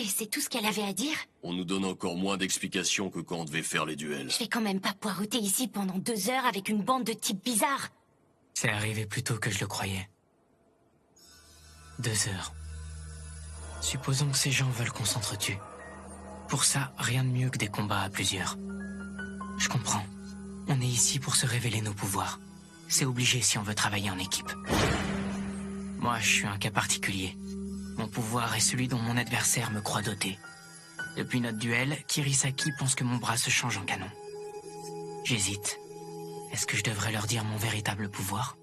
c'est tout ce qu'elle avait à dire? On nous donne encore moins d'explications que quand on devait faire les duels. Je vais quand même pas poireauter ici pendant 2 heures avec une bande de types bizarres. C'est arrivé plus tôt que je le croyais. 2 heures. Supposons que ces gens veulent qu'on s'entretue. Pour ça, rien de mieux que des combats à plusieurs. Je comprends. On est ici pour se révéler nos pouvoirs. C'est obligé si on veut travailler en équipe. Moi, je suis un cas particulier. Mon pouvoir est celui dont mon adversaire me croit doté. Depuis notre duel, Kirisaki pense que mon bras se change en canon. J'hésite. Est-ce que je devrais leur dire mon véritable pouvoir ?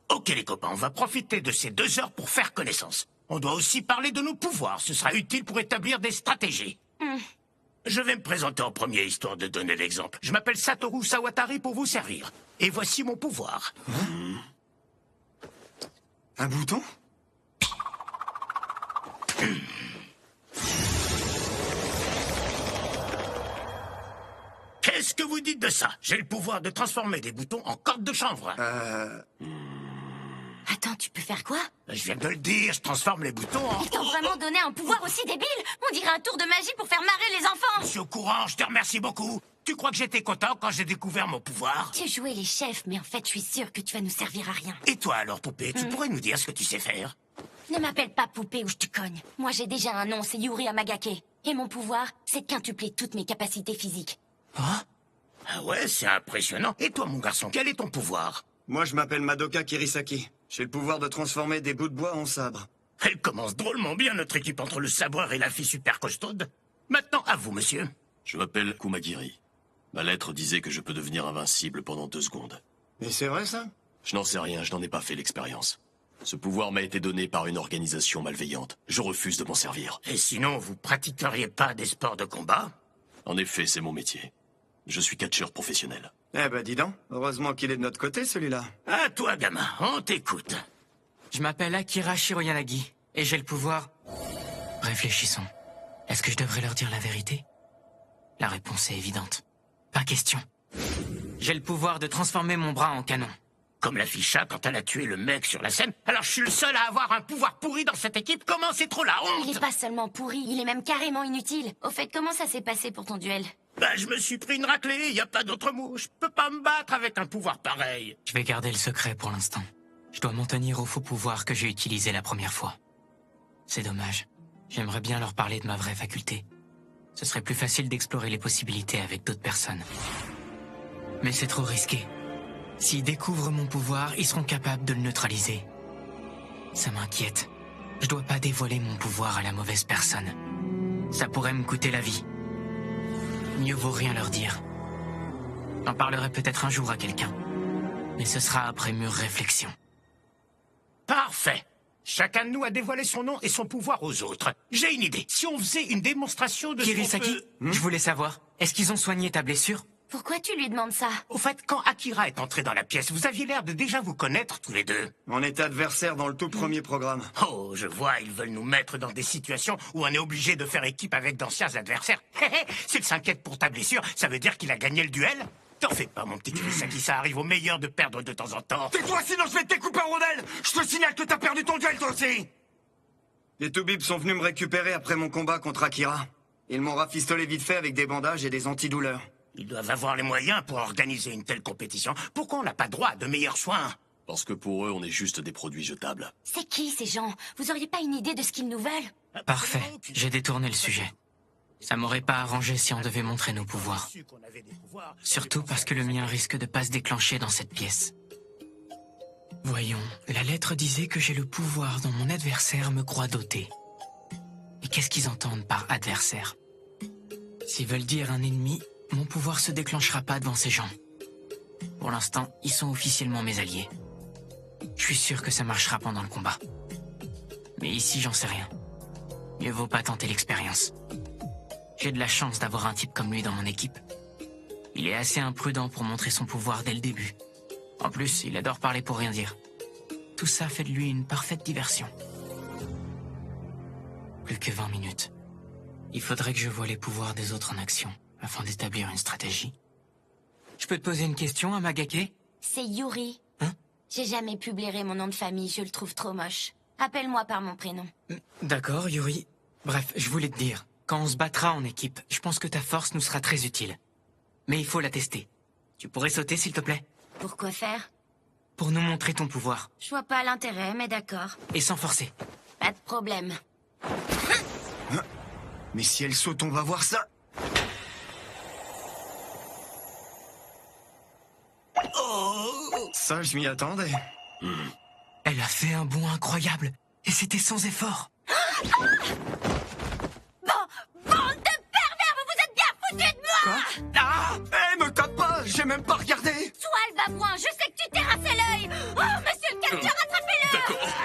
Ok les copains, on va profiter de ces 2 heures pour faire connaissance. On doit aussi parler de nos pouvoirs, ce sera utile pour établir des stratégies. Je vais me présenter en premier, histoire de donner l'exemple. Je m'appelle Satoru Sawatari pour vous servir. Et voici mon pouvoir. Un bouton ? Qu'est-ce que vous dites de ça? J'ai le pouvoir de transformer des boutons en cordes de chanvre. Attends, tu peux faire quoi? Je viens de le dire, je transforme les boutons en... Ils t'ont vraiment donné un pouvoir aussi débile? On dirait un tour de magie pour faire marrer les enfants! Je suis au courant, je te remercie beaucoup. Tu crois que j'étais content quand j'ai découvert mon pouvoir? Tu jouais les chefs, mais en fait, je suis sûre que tu vas nous servir à rien. Et toi alors, poupée, tu pourrais nous dire ce que tu sais faire? Ne m'appelle pas poupée ou je te cogne. Moi, j'ai déjà un nom, c'est Yuri Amagake. Et mon pouvoir, c'est de quintupler toutes mes capacités physiques. Ah ouais, c'est impressionnant. Et toi, mon garçon, quel est ton pouvoir? Moi, je m'appelle Madoka Kirisaki. J'ai le pouvoir de transformer des bouts de bois en sabre. Elle commence drôlement bien, notre équipe, entre le sabreur et la fille super costaude. Maintenant, à vous, monsieur. Je m'appelle Kumagiri. Ma lettre disait que je peux devenir invincible pendant 2 secondes. Mais c'est vrai, ça ? Je n'en sais rien, je n'en ai pas fait l'expérience. Ce pouvoir m'a été donné par une organisation malveillante. Je refuse de m'en servir. Et sinon, vous pratiqueriez pas des sports de combat? En effet, c'est mon métier. Je suis catcheur professionnel. Eh ben, dis donc. Heureusement qu'il est de notre côté, celui-là. À toi, gamin, on t'écoute. Je m'appelle Akira Shiroyanagi, et j'ai le pouvoir... Réfléchissons. Est-ce que je devrais leur dire la vérité? La réponse est évidente. Pas question. J'ai le pouvoir de transformer mon bras en canon. Comme la ficha quand elle a tué le mec sur la scène. Alors je suis le seul à avoir un pouvoir pourri dans cette équipe? Comment c'est trop la honte? Il est pas seulement pourri, il est même carrément inutile. Au fait, comment ça s'est passé pour ton duel? Bah, je me suis pris une raclée, y a pas d'autre mot. Je peux pas me battre avec un pouvoir pareil. Je vais garder le secret pour l'instant. Je dois m'en tenir au faux pouvoir que j'ai utilisé la première fois. C'est dommage. J'aimerais bien leur parler de ma vraie faculté. Ce serait plus facile d'explorer les possibilités avec d'autres personnes. Mais c'est trop risqué. S'ils découvrent mon pouvoir, ils seront capables de le neutraliser. Ça m'inquiète. Je dois pas dévoiler mon pouvoir à la mauvaise personne. Ça pourrait me coûter la vie. Mieux vaut rien leur dire. J'en parlerai peut-être un jour à quelqu'un. Mais ce sera après mûre réflexion. Parfait. Chacun de nous a dévoilé son nom et son pouvoir aux autres. J'ai une idée. Si on faisait une démonstration de Kirisaki, je voulais savoir, est-ce qu'ils ont soigné ta blessure? Pourquoi tu lui demandes ça? Au fait, quand Akira est entré dans la pièce, vous aviez l'air de déjà vous connaître tous les deux. On était adversaires dans le tout premier programme. Oh, je vois, ils veulent nous mettre dans des situations où on est obligé de faire équipe avec d'anciens adversaires. S'il s'inquiète pour ta blessure, ça veut dire qu'il a gagné le duel? T'en fais pas, mon petit Kirisaki, ça arrive aux meilleurs de perdre de temps en temps. Tais-toi, sinon je vais te découper en rondelles. Je te signale que t'as perdu ton duel, toi aussi. Les Toubibs sont venus me récupérer après mon combat contre Akira. Ils m'ont rafistolé vite fait avec des bandages et des antidouleurs. Ils doivent avoir les moyens pour organiser une telle compétition. Pourquoi on n'a pas droit à de meilleurs soins? Parce que pour eux, on est juste des produits jetables. C'est qui ces gens? Vous auriez pas une idée de ce qu'ils nous veulent? Parfait, j'ai détourné le sujet. Ça m'aurait pas arrangé si on devait montrer nos pouvoirs. Surtout parce que le mien risque de pas se déclencher dans cette pièce. Voyons, la lettre disait que j'ai le pouvoir dont mon adversaire me croit doté. Et qu'est-ce qu'ils entendent par adversaire? S'ils veulent dire un ennemi, mon pouvoir se déclenchera pas devant ces gens. Pour l'instant, ils sont officiellement mes alliés. Je suis sûr que ça marchera pendant le combat. Mais ici, j'en sais rien. Mieux vaut pas tenter l'expérience. J'ai de la chance d'avoir un type comme lui dans mon équipe. Il est assez imprudent pour montrer son pouvoir dès le début. En plus, il adore parler pour rien dire. Tout ça fait de lui une parfaite diversion. Plus que 20 minutes. Il faudrait que je voie les pouvoirs des autres en action, afin d'établir une stratégie. Je peux te poser une question, Amagake? C'est Yuri. Hein? J'ai jamais pu blairer mon nom de famille, je le trouve trop moche. Appelle-moi par mon prénom. D'accord, Yuri. Bref, je voulais te dire, quand on se battra en équipe, je pense que ta force nous sera très utile. Mais il faut la tester. Tu pourrais sauter, s'il te plaît? Pourquoi faire? Pour nous montrer ton pouvoir. Je vois pas l'intérêt, mais d'accord. Et sans forcer. Pas de problème. Mais si elle saute, on va voir ça. Oh, ça, je m'y attendais. Elle a fait un bond incroyable. Et c'était sans effort. Bande de pervers, vous vous êtes bien foutus de moi! Quoi? Ah! Eh, me tape pas! J'ai même pas regardé! Toi, le babouin, je sais que tu t'es rincé l'œil! Oh, monsieur le capteur, attrapez-le!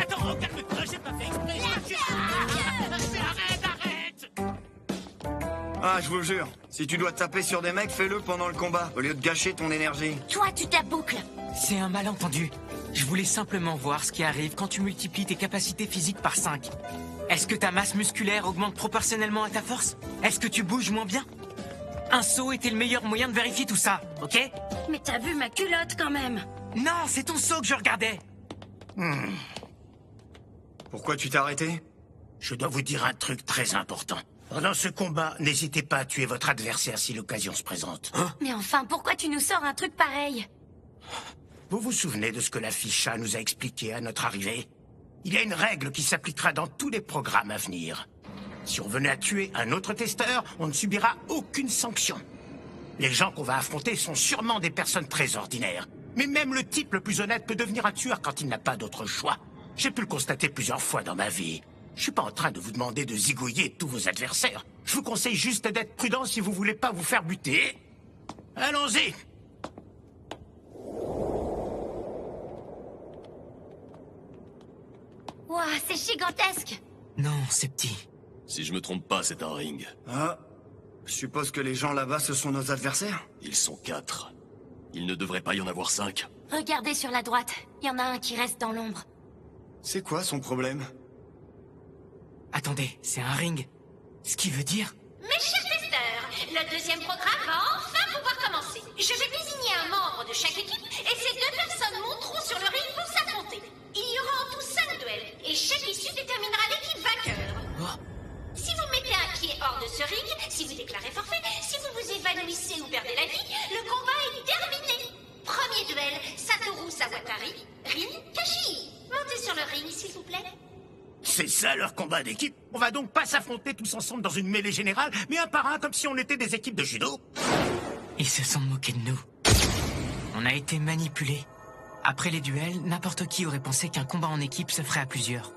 Attends, calme-toi, j'ai pas fait exprès. Arrête! Ah, je vous jure, si tu dois taper sur des mecs, fais-le pendant le combat, au lieu de gâcher ton énergie. Toi, tu t'aboucles! C'est un malentendu. Je voulais simplement voir ce qui arrive quand tu multiplies tes capacités physiques par 5. Est-ce que ta masse musculaire augmente proportionnellement à ta force? Est-ce que tu bouges moins bien? Un saut était le meilleur moyen de vérifier tout ça, ok? Mais t'as vu ma culotte quand même! Non, c'est ton saut que je regardais. Pourquoi tu t'es arrêté? Je dois vous dire un truc très important. Pendant ce combat, n'hésitez pas à tuer votre adversaire si l'occasion se présente. Mais enfin, pourquoi tu nous sors un truc pareil? Vous vous souvenez de ce que la ficha nous a expliqué à notre arrivée? Il y a une règle qui s'appliquera dans tous les programmes à venir. Si on venait à tuer un autre testeur, on ne subira aucune sanction. Les gens qu'on va affronter sont sûrement des personnes très ordinaires. Mais même le type le plus honnête peut devenir un tueur quand il n'a pas d'autre choix. J'ai pu le constater plusieurs fois dans ma vie. Je suis pas en train de vous demander de zigouiller tous vos adversaires. Je vous conseille juste d'être prudent si vous voulez pas vous faire buter. Allons-y! Ouah, c'est gigantesque! Non, c'est petit. Si je me trompe pas, c'est un ring. Ah, je suppose que les gens là-bas, ce sont nos adversaires? Ils sont 4. Il ne devrait pas y en avoir 5. Regardez sur la droite, il y en a un qui reste dans l'ombre. C'est quoi son problème? Attendez, c'est un ring. Ce qui veut dire... Mes chers testeurs, le deuxième programme va enfin pouvoir commencer. Je vais désigner un membre de chaque équipe et ces 2 personnes monteront sur le ring pour s'affronter. Il y aura en tout 5 duels et chaque issue déterminera l'équipe vainqueur. Oh, Si vous mettez un pied hors de ce ring, si vous déclarez forfait, si vous vous évanouissez ou perdez la vie, le combat est terminé. Premier duel, Satoru Sawatari, Rin Kashi. Montez sur le ring, s'il vous plaît. C'est ça leur combat d'équipe? On va donc pas s'affronter tous ensemble dans une mêlée générale, mais un par un comme si on était des équipes de judo? ils se sont moqués de nous. On a été manipulés. Après les duels, n'importe qui aurait pensé qu'un combat en équipe se ferait à plusieurs.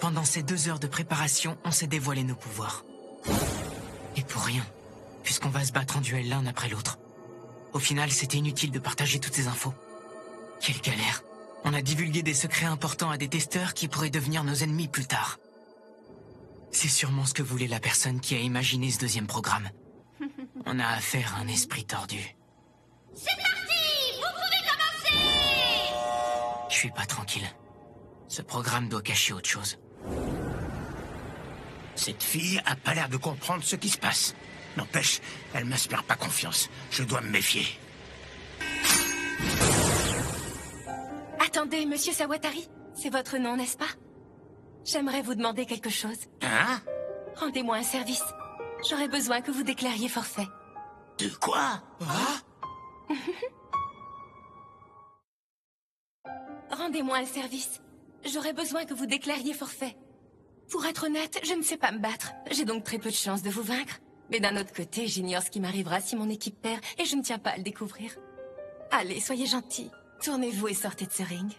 Pendant ces 2 heures de préparation, on s'est dévoilé nos pouvoirs. Et pour rien, puisqu'on va se battre en duel l'un après l'autre. Au final, c'était inutile de partager toutes ces infos. Quelle galère. On a divulgué des secrets importants à des testeurs qui pourraient devenir nos ennemis plus tard. C'est sûrement ce que voulait la personne qui a imaginé ce deuxième programme. On a affaire à un esprit tordu. C'est parti! Vous pouvez commencer! Je suis pas tranquille. Ce programme doit cacher autre chose. Cette fille a pas l'air de comprendre ce qui se passe. N'empêche, elle m'inspire pas confiance. Je dois me méfier. Attendez, monsieur Sawatari, c'est votre nom, n'est-ce pas? J'aimerais vous demander quelque chose. Hein? Rendez-moi un service. J'aurais besoin que vous déclariez forfait. De quoi? Rendez-moi un service. J'aurais besoin que vous déclariez forfait. Pour être honnête, je ne sais pas me battre. J'ai donc très peu de chances de vous vaincre. Mais d'un autre côté, j'ignore ce qui m'arrivera si mon équipe perd et je ne tiens pas à le découvrir. Allez, soyez gentils. Tournez-vous et sortez de ce ring.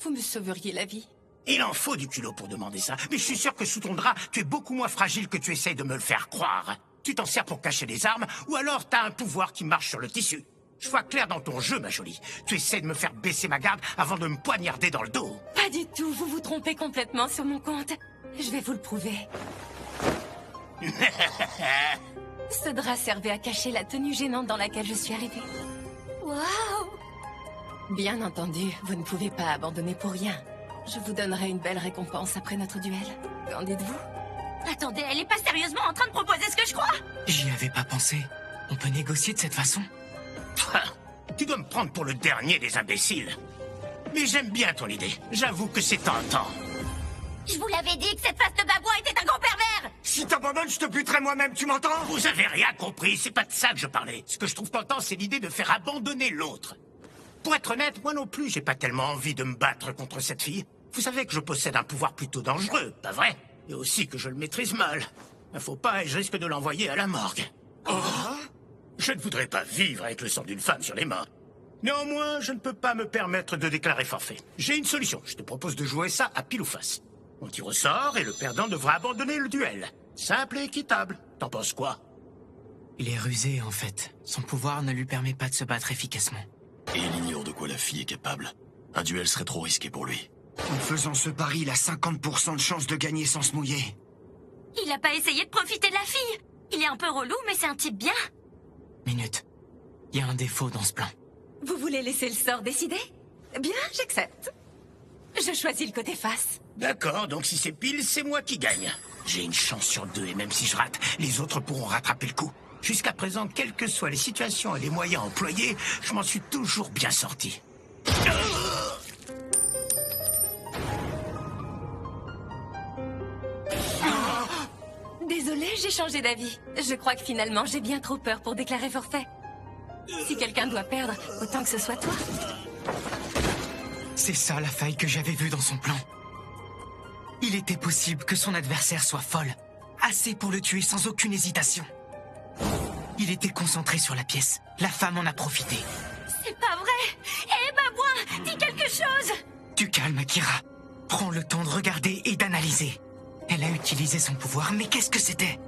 Vous me sauveriez la vie. Il en faut du culot pour demander ça. Mais je suis sûr que sous ton drap, tu es beaucoup moins fragile que tu essayes de me le faire croire. Tu t'en sers pour cacher des armes, ou alors t'as un pouvoir qui marche sur le tissu. Je vois clair dans ton jeu, ma jolie. Tu essaies de me faire baisser ma garde avant de me poignarder dans le dos. Pas du tout, vous vous trompez complètement sur mon compte. Je vais vous le prouver. Ce drap servait à cacher la tenue gênante dans laquelle je suis arrivée. Waouh! Bien entendu, vous ne pouvez pas abandonner pour rien. Je vous donnerai une belle récompense après notre duel. Qu'en dites-vous? Attendez, elle est pas sérieusement en train de proposer ce que je crois? J'y avais pas pensé. On peut négocier de cette façon? Tu dois me prendre pour le dernier des imbéciles. Mais j'aime bien ton idée. J'avoue que c'est tentant. Je vous l'avais dit que cette face de babouin était un gros pervers! Si t'abandonnes, je te buterai moi-même, tu m'entends? Vous avez rien compris, c'est pas de ça que je parlais. Ce que je trouve tentant, c'est l'idée de faire abandonner l'autre. Pour être honnête, moi non plus, j'ai pas tellement envie de me battre contre cette fille. Vous savez que je possède un pouvoir plutôt dangereux, pas vrai? Et aussi que je le maîtrise mal. Faut pas et je risque de l'envoyer à la morgue. Je ne voudrais pas vivre avec le sang d'une femme sur les mains. Néanmoins, je ne peux pas me permettre de déclarer forfait. J'ai une solution, je te propose de jouer ça à pile ou face. On tire au sort et le perdant devra abandonner le duel. Simple et équitable. T'en penses quoi? Il est rusé, en fait. Son pouvoir ne lui permet pas de se battre efficacement. Et il ignore de quoi la fille est capable. Un duel serait trop risqué pour lui. En faisant ce pari, il a 50% de chance de gagner sans se mouiller. Il a pas essayé de profiter de la fille. Il est un peu relou, mais c'est un type bien. Minute. Il y a un défaut dans ce plan. Vous voulez laisser le sort décider? Bien, j'accepte. Je choisis le côté face. D'accord, donc si c'est pile, c'est moi qui gagne. J'ai une chance sur deux, et même si je rate, les autres pourront rattraper le coup. Jusqu'à présent, quelles que soient les situations et les moyens employés, je m'en suis toujours bien sorti. Désolée, j'ai changé d'avis. Je crois que finalement, j'ai bien trop peur pour déclarer forfait. Si quelqu'un doit perdre, autant que ce soit toi. C'est ça la faille que j'avais vue dans son plan. Il était possible que son adversaire soit folle. Assez pour le tuer sans aucune hésitation. Il était concentré sur la pièce. La femme en a profité. C'est pas vrai! Hé, babouin, dis quelque chose! Tu calmes, Akira. Prends le temps de regarder et d'analyser. Elle a utilisé son pouvoir, mais qu'est-ce que c'était?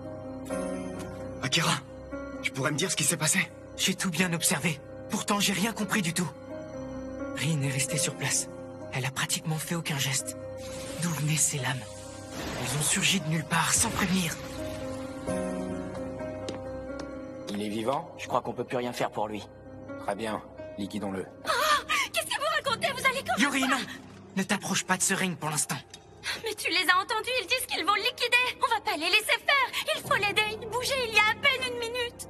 Akira, tu pourrais me dire ce qui s'est passé? J'ai tout bien observé. Pourtant, j'ai rien compris du tout. Rin est restée sur place. Elle a pratiquement fait aucun geste. D'où venaient ces lames? Elles ont surgi de nulle part, sans prévenir. Il est vivant? Je crois qu'on peut plus rien faire pour lui. Très bien, liquidons-le. Qu'est-ce que vous racontez? Vous allez comment? Yuri, non! Ne t'approche pas de ce ring pour l'instant. Mais tu les as entendus, ils disent qu'ils vont le liquider. On va pas les laisser faire. Il faut l'aider. Il bougeait il y a à peine 1 minute.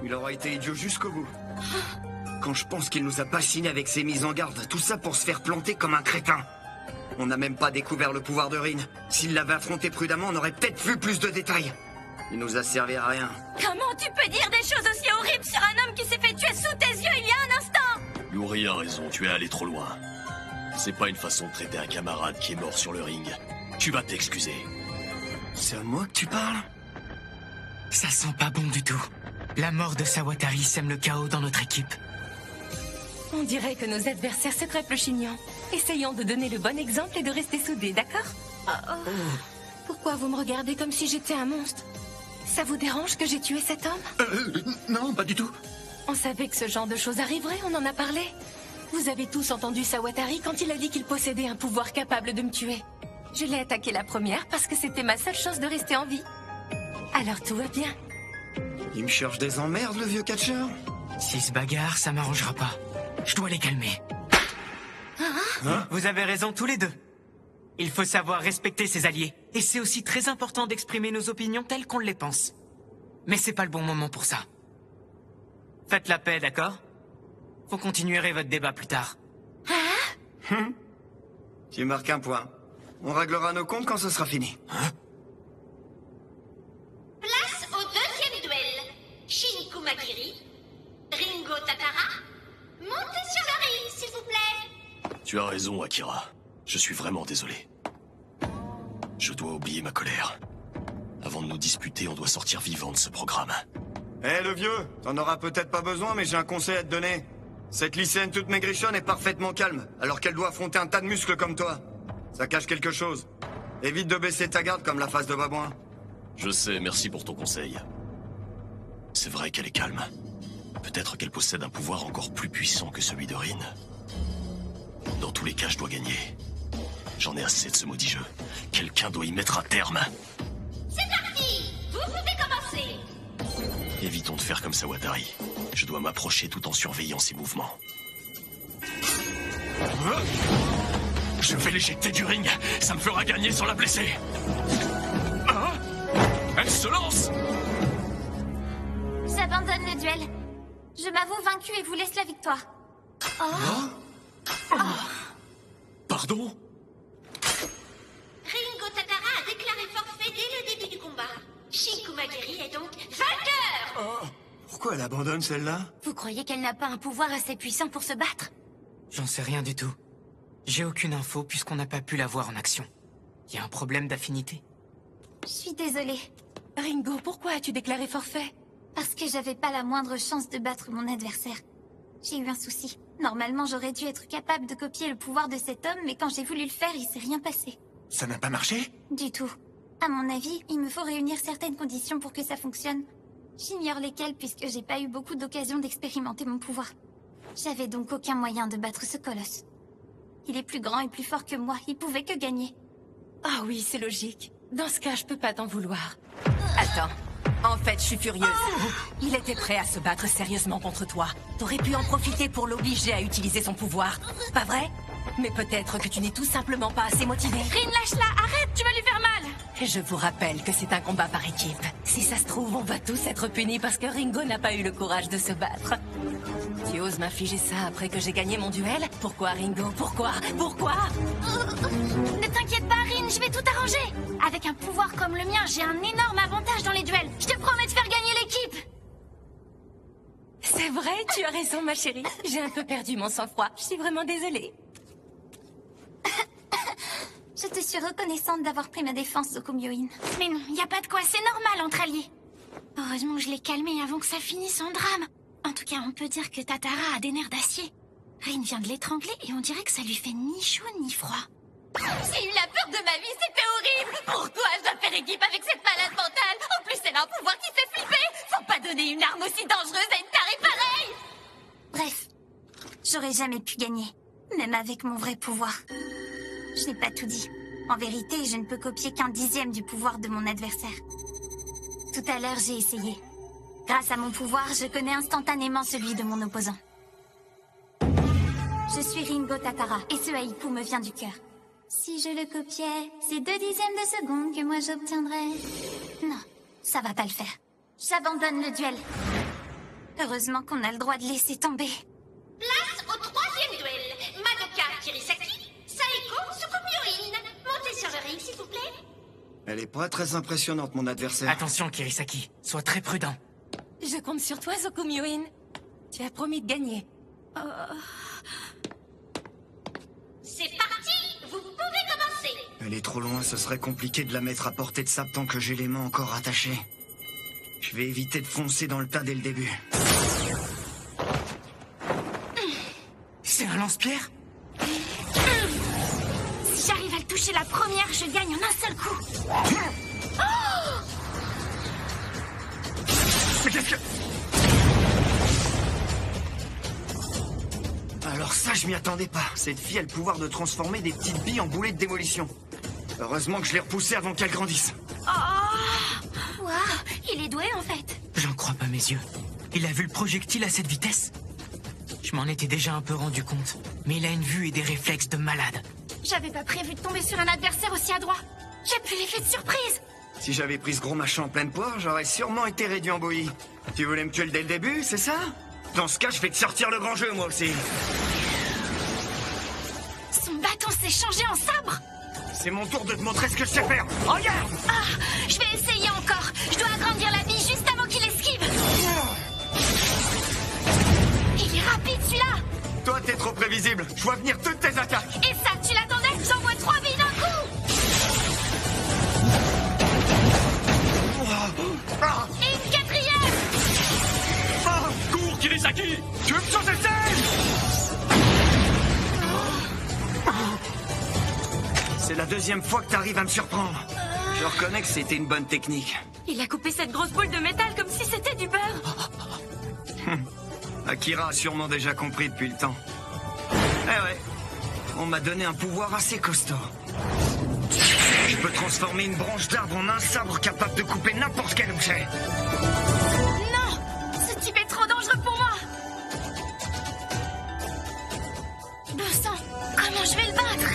Il aura été idiot jusqu'au bout. Quand je pense qu'il nous a bassinés avec ses mises en garde, tout ça pour se faire planter comme un crétin. On n'a même pas découvert le pouvoir de Rin. S'il l'avait affronté prudemment, on aurait peut-être vu plus de détails. Il nous a servi à rien. Comment tu peux dire des choses aussi horribles sur un homme qui s'est fait tuer sous tes yeux il y a un instant? Yuri a raison, tu es allé trop loin. C'est pas une façon de traiter un camarade qui est mort sur le ring. Tu vas t'excuser. C'est à moi que tu parles? Ça sent pas bon du tout. La mort de Sawatari sème le chaos dans notre équipe. On dirait que nos adversaires se crêpent le chignon. Essayons de donner le bon exemple et de rester soudés, d'accord? Pourquoi vous me regardez comme si j'étais un monstre? Ça vous dérange que j'ai tué cet homme? Non, pas du tout. On savait que ce genre de choses arriverait, on en a parlé. Vous avez tous entendu Sawatari quand il a dit qu'il possédait un pouvoir capable de me tuer. Je l'ai attaqué la première parce que c'était ma seule chance de rester en vie. Alors tout va bien. Il me cherche des emmerdes, le vieux catcheur. S'ils se bagarrent, ça m'arrangera pas. Je dois les calmer. Vous avez raison tous les deux. Il faut savoir respecter ses alliés. Et c'est aussi très important d'exprimer nos opinions telles qu'on les pense. Mais c'est pas le bon moment pour ça. Faites la paix, d'accord? Vous continuerez votre débat plus tard. Tu marques un point. On réglera nos comptes quand ce sera fini. Place au deuxième duel. Shin Kumagiri, Ringo Tatara. Montez sur le ring, s'il vous plaît. Tu as raison, Akira. Je suis vraiment désolé. Je dois oublier ma colère. Avant de nous disputer, on doit sortir vivant de ce programme. Eh, le vieux, t'en auras peut-être pas besoin, mais j'ai un conseil à te donner. Cette lycéenne toute maigrichonne est parfaitement calme, alors qu'elle doit affronter un tas de muscles comme toi. Ça cache quelque chose. Évite de baisser ta garde comme la face de babouin. Je sais, merci pour ton conseil. C'est vrai qu'elle est calme. Peut-être qu'elle possède un pouvoir encore plus puissant que celui de Rin. Dans tous les cas, je dois gagner. J'en ai assez de ce maudit jeu. Quelqu'un doit y mettre un terme. C'est parti. Vous pouvez commencer. Évitons de faire comme Sawatari. Je dois m'approcher tout en surveillant ses mouvements. Je vais l'éjecter du ring. Ça me fera gagner sans la blesser. Hein? Elle se lance! J'abandonne le duel. Je m'avoue vaincu et vous laisse la victoire. Pardon? Ringo Tatara a déclaré forfait dès le début du combat. Shin Kumagiri est donc vainqueur. Pourquoi elle abandonne celle-là? Vous croyez qu'elle n'a pas un pouvoir assez puissant pour se battre? J'en sais rien du tout. J'ai aucune info puisqu'on n'a pas pu la voir en action. Il y a un problème d'affinité. Je suis désolée. Ringo, pourquoi as-tu déclaré forfait? Parce que j'avais pas la moindre chance de battre mon adversaire. J'ai eu un souci. Normalement, j'aurais dû être capable de copier le pouvoir de cet homme, mais quand j'ai voulu le faire, il s'est rien passé. Ça n'a pas marché? Du tout. À mon avis, il me faut réunir certaines conditions pour que ça fonctionne. J'ignore lesquelles puisque j'ai pas eu beaucoup d'occasions d'expérimenter mon pouvoir. J'avais donc aucun moyen de battre ce colosse. Il est plus grand et plus fort que moi, il pouvait que gagner. Ah oui, c'est logique. Dans ce cas, je peux pas t'en vouloir. Attends. En fait, je suis furieuse. Il était prêt à se battre sérieusement contre toi. T'aurais pu en profiter pour l'obliger à utiliser son pouvoir. Pas vrai? Mais peut-être que tu n'es tout simplement pas assez motivé. Rin, lâche-la, arrête, tu vas lui faire mal. Je vous rappelle que c'est un combat par équipe. Si ça se trouve, on va tous être punis parce que Ringo n'a pas eu le courage de se battre. Tu oses m'infliger ça après que j'ai gagné mon duel? Pourquoi, Ringo? Pourquoi? Ne t'inquiète pas, Rin, je vais tout arranger. Avec un pouvoir comme le mien, j'ai un énorme avantage dans les duels. Je te promets de faire gagner l'équipe. C'est vrai, tu as raison, ma chérie. J'ai un peu perdu mon sang-froid. Je suis vraiment désolée. Je te suis reconnaissante d'avoir pris ma défense, Zokumyoin. Mais non, y a pas de quoi, c'est normal entre alliés. Heureusement que je l'ai calmé avant que ça finisse en drame. En tout cas, on peut dire que Tatara a des nerfs d'acier. Rin vient de l'étrangler et on dirait que ça lui fait ni chaud ni froid. J'ai eu la peur de ma vie, c'était horrible. Pourquoi je dois faire équipe avec cette malade mentale? En plus, elle a un pouvoir qui fait flipper. Faut pas donner une arme aussi dangereuse à une tarée pareille. Bref, j'aurais jamais pu gagner, même avec mon vrai pouvoir. Je n'ai pas tout dit. En vérité, je ne peux copier qu'un dixième du pouvoir de mon adversaire. Tout à l'heure, j'ai essayé. Grâce à mon pouvoir, je connais instantanément celui de mon opposant. Je suis Ringo Tatara, et ce haïku me vient du cœur. Si je le copiais, c'est 2 dixièmes de seconde que moi j'obtiendrais. Non, ça va pas le faire. J'abandonne le duel. Heureusement qu'on a le droit de laisser tomber. Place au troisième duel. Madoka Kirisaki, Saeko Tsukumyoin. Montez sur le ring, s'il vous plaît. Elle est pas très impressionnante, mon adversaire. Attention, Kirisaki. Sois très prudent. Je compte sur toi, Zokumyoin. Tu as promis de gagner. C'est parti. Vous pouvez commencer. Elle est trop loin, ce serait compliqué de la mettre à portée de sabre tant que j'ai les mains encore attachées. Je vais éviter de foncer dans le tas dès le début. C'est un lance-pierre? Si j'arrive à le toucher la première, je gagne en un seul coup. Mais qu'est-ce que... Alors ça, je m'y attendais pas. Cette fille a le pouvoir de transformer des petites billes en boulets de démolition. Heureusement que je l'ai repoussé avant qu'elle grandisse. Oh Waouh, il est doué en fait. J'en crois pas mes yeux. Il a vu le projectile à cette vitesse? Je m'en étais déjà un peu rendu compte, mais il a une vue et des réflexes de malade. J'avais pas prévu de tomber sur un adversaire aussi adroit. J'ai plus l'effet de surprise. Si j'avais pris ce gros machin en pleine poire, j'aurais sûrement été réduit en bouillie. Tu voulais me tuer dès le début, c'est ça? Dans ce cas, je vais te sortir le grand jeu, moi aussi. Son bâton s'est changé en sabre. C'est mon tour de te montrer ce que je sais faire. Regarde! Je vais essayer encore. Je dois agrandir la bille juste avant qu'il esquive. Il est rapide celui-là. Toi, t'es trop prévisible. Je vois venir toutes tes attaques. Et ça, tu l'attendais? J'envoie 3 billes d'un coup. Et une 4e. Cours, Kirisaki! Tu veux me changer de scène? C'est la 2e fois que t'arrives à me surprendre. Je reconnais que c'était une bonne technique. Il a coupé cette grosse boule de métal comme si c'était du beurre. Akira a sûrement déjà compris depuis le temps. Eh ouais, on m'a donné un pouvoir assez costaud. Je peux transformer une branche d'arbre en un sabre capable de couper n'importe quel objet. Non, ce type est trop dangereux pour moi. Bon sang, comment je vais le battre?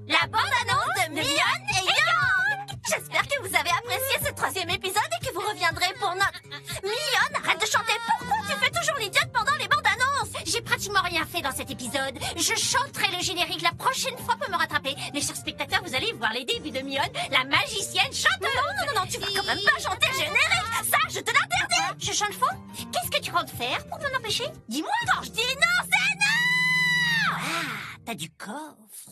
La bande-annonce de Mion et Yang. J'espère que vous avez apprécié ce 3e épisode et que vous reviendrez pour notre... Mion, arrête de chanter. Pourquoi tu fais toujours l'idiote pendant les bandes-annonces? J'ai pratiquement rien fait dans cet épisode. Je chanterai le générique la prochaine fois pour me rattraper. Les chers spectateurs, vous allez voir les débuts de Mion, la magicienne chanteuse. Non, tu vas quand même pas chanter le générique. Ça, je te l'interdis. Je chante faux? Qu'est-ce que tu comptes faire pour m'en empêcher? Dis-moi. Quand je dis non, c'est non. Ah, t'as du coffre.